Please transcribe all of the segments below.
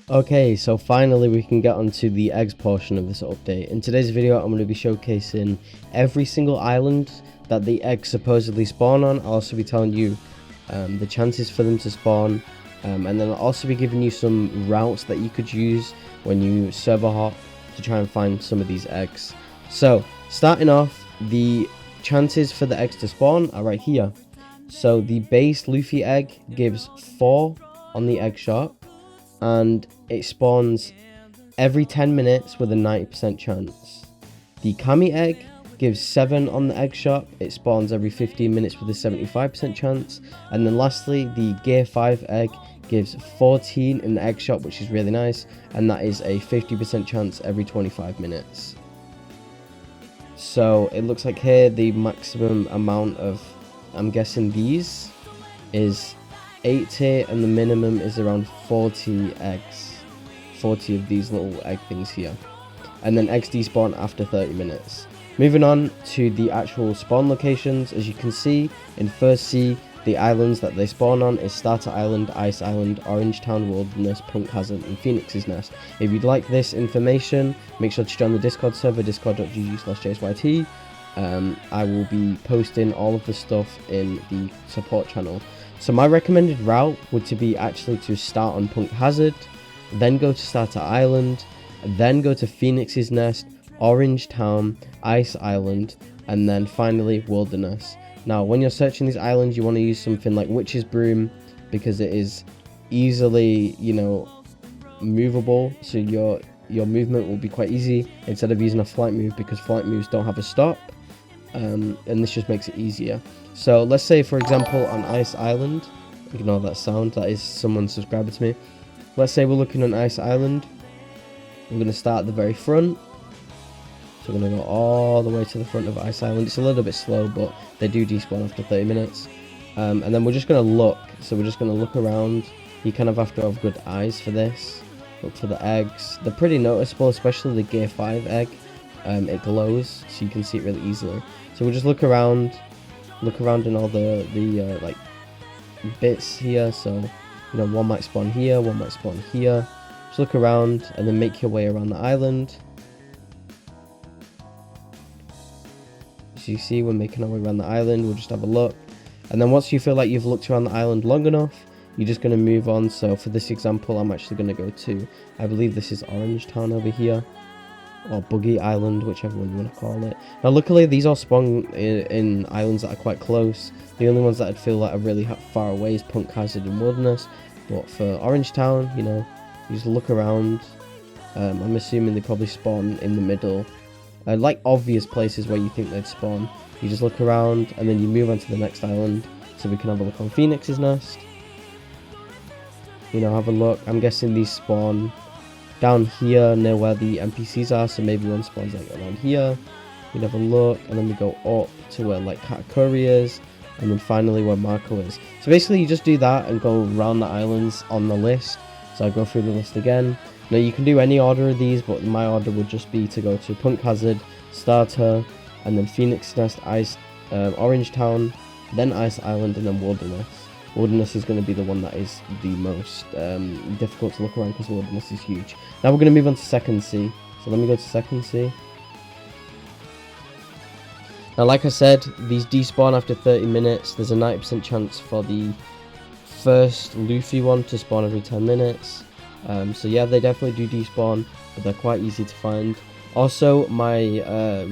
Okay, so finally we can get onto the eggs portion of this update. In today's video, I'm going to be showcasing every single island that the eggs supposedly spawn on. I'll also be telling you the chances for them to spawn, and then I'll also be giving you some routes that you could use when you server hop to try and find some of these eggs. So, starting off, the chances for the eggs to spawn are right here. So, the base Luffy egg gives 4 on the egg shop, and it spawns every 10 minutes with a 90% chance. The 𝐭𝐚𝐠𝐬 egg gives 7 on the egg shop, it spawns every 15 minutes with a 75% chance. And then lastly, the 𝐢𝐺5 egg gives 14 in the egg shop, which is really nice, and that is a 50% chance every 25 minutes. So it looks like here the maximum amount of, I'm guessing these, is 80, and the minimum is around 40 eggs. 40 of these little egg things here. And then eggs despawn after 30 minutes. Moving on to the actual spawn locations, as you can see in First Sea, the islands that they spawn on is Starter Island, Ice Island, Orange Town Wilderness, 𝐭𝐚𝐠𝐬, and Phoenix's Nest. If you'd like this information, make sure to join the Discord server, discord.gg/𝐨𝐺𝐨𝐫𝐞. I will be posting all of the stuff in the support channel. So my recommended route would to be actually to start on 𝐭𝐚𝐠𝐬, then go to Starter Island, then go to Phoenix's Nest, Orange Town, Ice Island, and then finally Wilderness. Now when you're searching these islands, you want to use something like Witch's Broom, because it is easily, movable, so your movement will be quite easy instead of using a flight move, because flight moves don't have a stop. And this just makes it easier. So let's say, for example, on Ice Island, ignore that sound, that is someone subscribing to me. Let's say we're looking on Ice Island. We're going to start at the very front. So we're going to go all the way to the front of Ice Island. It's a little bit slow, but they do despawn after 30 minutes. And then we're just going to look. So we're just going to look around. You kind of have to have good eyes for this. Look for the eggs. They're pretty noticeable, especially the 𝐺5 egg. It glows, so you can see it really easily. So we'll just look around in all the like bits here. So one might spawn here, one might spawn here. Just look around and then make your way around the island. So you see, we're making our way around the island. We'll just have a look, and then once you feel like you've looked around the island long enough, you're just going to move on. So for this example, I'm actually going to go to, I believe this is Orange Town over here, or Buggy Island, whichever one you want to call it. Now luckily these all spawn in islands that are quite close. The only ones that I'd feel like are really far away is 𝐭𝐚𝐠𝐬 and Wilderness. But for Orange Town, you just look around. I'm assuming they probably spawn in the middle, like obvious places where you think they'd spawn. You just look around and then you move on to the next island. So we can have a look on Phoenix's Nest. Have a look. I'm guessing these spawn down here near where the NPCs are, so maybe one spawns like around here. We'd have a look, and then we go up to where like Quieres, and then finally where Marco is. So basically you just do that and go around the islands on the list. So I'll go through the list again. Now you can do any order of these, but my order would just be to go to 𝐭𝐚𝐠𝐬, Starter, and then Phoenix's Nest, Ice, Orange Town, then Ice Island, and then Wilderness. Wilderness is going to be the one that is the most difficult to look around, because Wilderness is huge. Now we're going to move on to Second Sea. So let me go to Second Sea. Now like I said, these despawn after 30 minutes. There's a 90% chance for the first Luffy one to spawn every 10 minutes. So yeah, they definitely do despawn, but they're quite easy to find. Also, my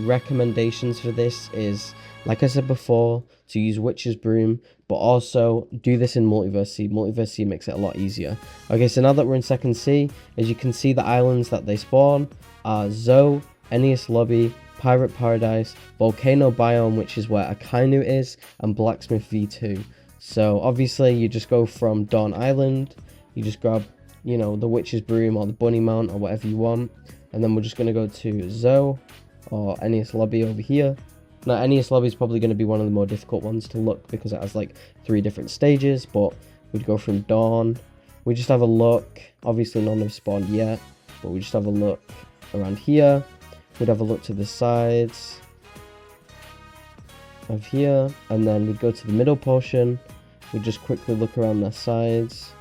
recommendations for this is, like I said before, to use Witch's Broom, but also do this in Multiverse Sea. Multiverse Sea makes it a lot easier. Okay, so now that we're in Second Sea, as you can see, the islands that they spawn are 𝐬𝐿, 𝐤𝐿𝑆 Lobby, Pirate Paradise, Volcano Biome, which is where 𝐭𝐚𝐠𝐬 is, and Blacksmith V2. So obviously you just go from Dawn Island, you just grab, the Witch's Broom or the Bunny Mount or whatever you want, and then we're just going to go to 𝐬𝐿 or 𝐤𝐿𝑆 Lobby over here. Now 𝐤𝐿𝑆 Lobby is probably going to be one of the more difficult ones to look, because it has like 3 different stages, but we'd go from Dawn. We just have a look. Obviously none have spawned yet, but we just have a look around here. We'd have a look to the sides of here, and then we'd go to the middle portion. We'd just quickly look around their sides.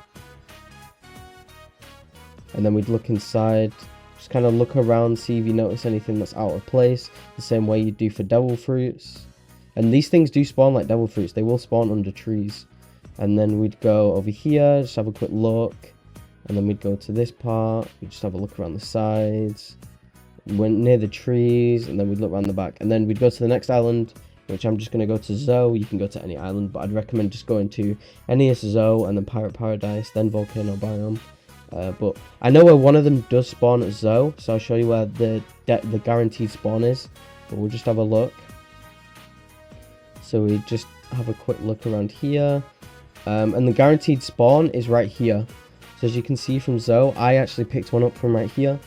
and then we'd look inside, just kind of look around, see if you notice anything that's out of place, the same way you do for devil fruits. And these things do spawn like devil fruits, they will spawn under trees. And then we'd go over here, just have a quick look, and then we'd go to this part, we'd just have a look around the sides, went near the trees, and then we'd look around the back, and then we'd go to the next island, which I'm just going to go to 𝐭𝐸. You can go to any island, but I'd recommend just going to NES 𝐭𝐸 and then Pirate Paradise, then Volcano Biome. But I know where one of them does spawn at 𝐭𝐸, so I'll show you where the guaranteed spawn is, but we'll just have a look. So we just have a quick look around here, and the guaranteed spawn is right here. So as you can see from 𝐭𝐸, I actually picked one up from right here.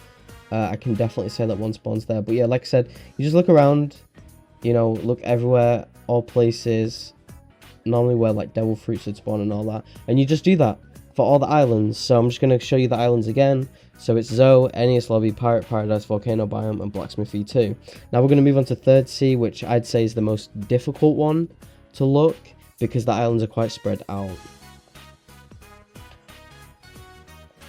I can definitely say that one spawns there, but yeah, like I said, you just look around, you know, look everywhere, all places, normally where like devil fruits would spawn and all that, and you just do that for all the islands. So I'm just going to show you the islands again. So it's 𝐭𝐸, NES Lobby, Pirate Paradise, Volcano Biome, and Blacksmithy 2. Now we're going to move on to 3rd Sea, which I'd say is the most difficult one to look, because the islands are quite spread out.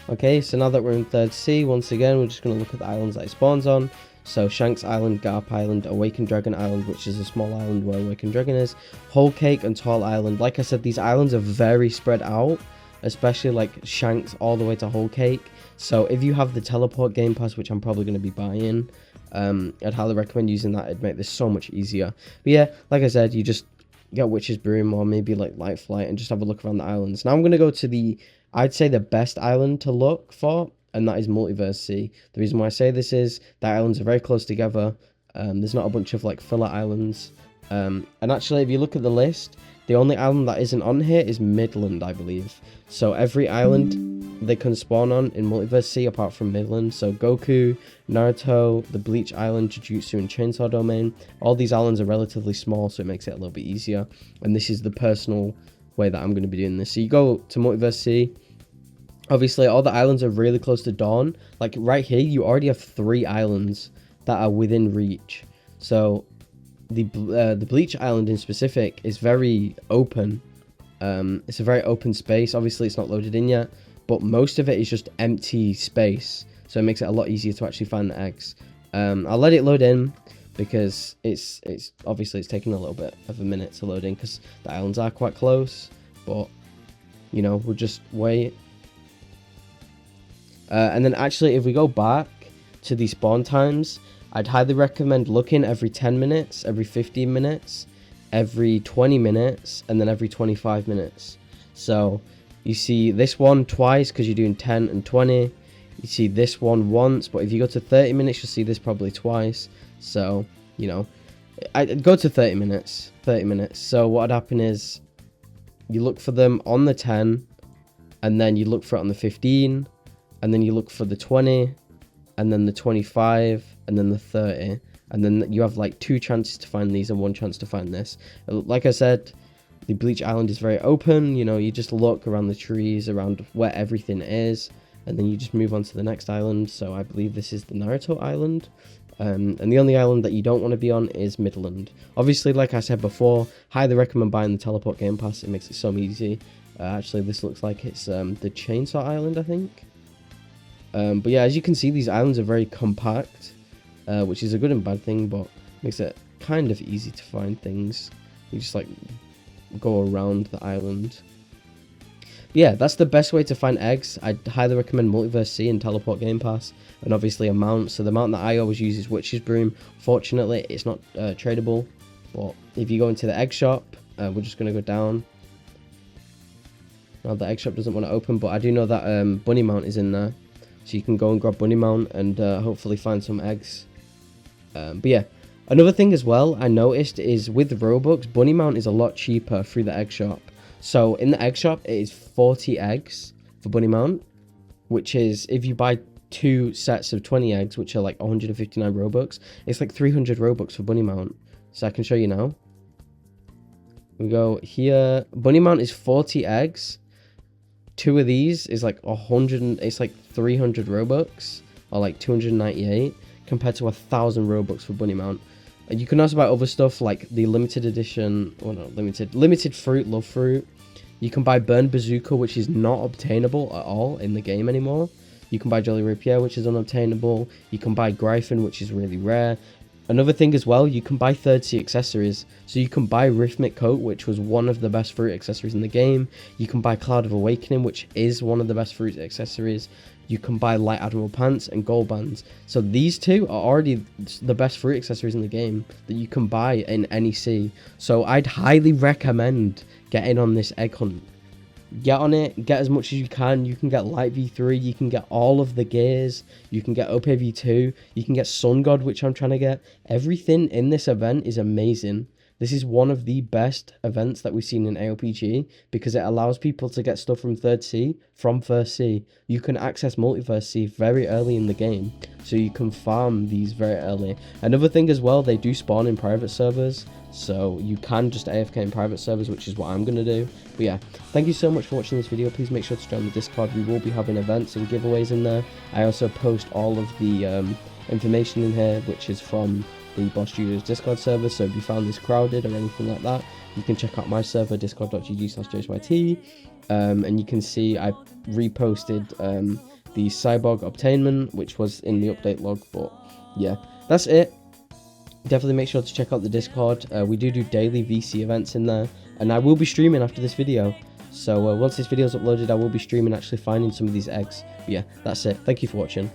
Okay, so now that we're in 3rd Sea, once again, we're just going to look at the islands that it spawns on. So Shanks Island, Garp Island, Awakened Dragon Island, which is a small island where Awakened Dragon is, Whole Cake, and Tall Island. Like I said, these islands are very spread out, especially like Shanks all the way to Whole Cake. So if you have the teleport game pass, which I'm probably going to be buying, I'd highly recommend using that. It'd make this so much easier. But yeah, like I said, you just get Witch's Broom or maybe like Light Flight and just have a look around the islands. Now I'm going to go to the, I'd say the best island to look for, and that is Multiverse Sea. The reason why I say this is the islands are very close together. There's not a bunch of like filler islands. And actually, if you look at the list, the only island that isn't on here is Midland, I believe. So every island they can spawn on in Multiverse Sea apart from Midland. So Goku, Naruto, the Bleach Island, Jujutsu, and Chainsaw Domain. All these islands are relatively small, so it makes it a little bit easier. And this is the personal way that I'm going to be doing this. So you go to Multiverse Sea. Obviously, all the islands are really close to dawn. Like right here, you already have 3 islands that are within reach. So the Bleach Island in specific is very open. It's a very open space. Obviously, it's not loaded in yet, but most of it is just empty space. So it makes it a lot easier to actually find the eggs. I'll let it load in because it's obviously it's taking a little bit of a minute to load in because the islands are quite close. But you know, we'll just wait. And then actually, if we go back to the spawn times, I'd highly recommend looking every 10 minutes, every 15 minutes, every 20 minutes, and then every 25 minutes. So you see this one twice because you're doing 10 and 20. You see this one once, but if you go to 30 minutes, you'll see this probably twice. So, you know, I'd go to 30 minutes. So what would happen is you look for them on the 10, and then you look for it on the 15, and then you look for the 20, and then the 25, and then the 30, and then you have like 2 chances to find these and 1 chance to find this. Like I said, the Bleach Island is very open. You know, you just look around the trees, around where everything is, and then you just move on to the next island. So I believe this is the Naruto Island, and the only island that you don't want to be on is Midland. Obviously, like I said before, highly recommend buying the teleport game pass. It makes it so easy. Actually, this looks like it's the Chainsaw Island, I think. But yeah, as you can see, these islands are very compact, which is a good and bad thing, but makes it kind of easy to find things. You just like go around the island. But yeah, that's the best way to find eggs. I'd highly recommend Multiverse Sea and Teleport Game Pass, and obviously a mount. So the mount that I always use is Witch's Broom. Fortunately, it's not tradable, but if you go into the egg shop, we're just going to go down. Now the egg shop doesn't want to open, but I do know that Bunny Mount is in there. So you can go and grab Bunny Mount and hopefully find some eggs. But yeah, another thing as well I noticed is with Robux, Bunny Mount is a lot cheaper through the egg shop. So in the egg shop, it is 40 eggs for Bunny Mount, which is, if you buy 2 sets of 20 eggs, which are like 159 Robux, it's like 300 Robux for Bunny Mount. So I can show you now. We go here. Bunny Mount is 40 eggs. 2 of these is like 100, it's like 300 Robux, or like 298, compared to 1,000 Robux for Bunny Mount. And you can also buy other stuff like the limited edition, or not limited fruit, love fruit. You can buy Burn Bazooka, which is not obtainable at all in the game anymore. You can buy Jolly Rapier, which is unobtainable. You can buy Gryphon, which is really rare. Another thing as well, you can buy 3rd sea accessories. So you can buy Rhythmic Coat, which was one of the best fruit accessories in the game. You can buy Cloud of Awakening, which is one of the best fruit accessories. You can buy Light Admiral Pants and Gold Bands. So these two are already the best fruit accessories in the game that you can buy in any sea. So I'd highly recommend getting on this egg hunt. Get on it, get as much as you can. You can get Light V3, you can get all of the gears, you can get OPV2, you can get Sun God, which I'm trying to get. Everything in this event is amazing. This is one of the best events that we've seen in AOPG because it allows people to get stuff from 3rd sea from 1st sea. You can access Multiverse sea very early in the game, so you can farm these very early. Another thing as well, they do spawn in private servers, so you can just AFK in private servers, which is what I'm going to do. But yeah, thank you so much for watching this video. Please make sure to join the Discord. We will be having events and giveaways in there. I also post all of the information in here, which is from the Boss Studios Discord server, so if you found this crowded or anything like that, you can check out my server, discord.gg/JSYT, and you can see I reposted the Cyborg obtainment, which was in the update log. But yeah, that's it. Definitely make sure to check out the Discord. We do daily VC events in there, and I will be streaming after this video. So once this video is uploaded, I will be streaming actually finding some of these eggs. But yeah, that's it. Thank you for watching.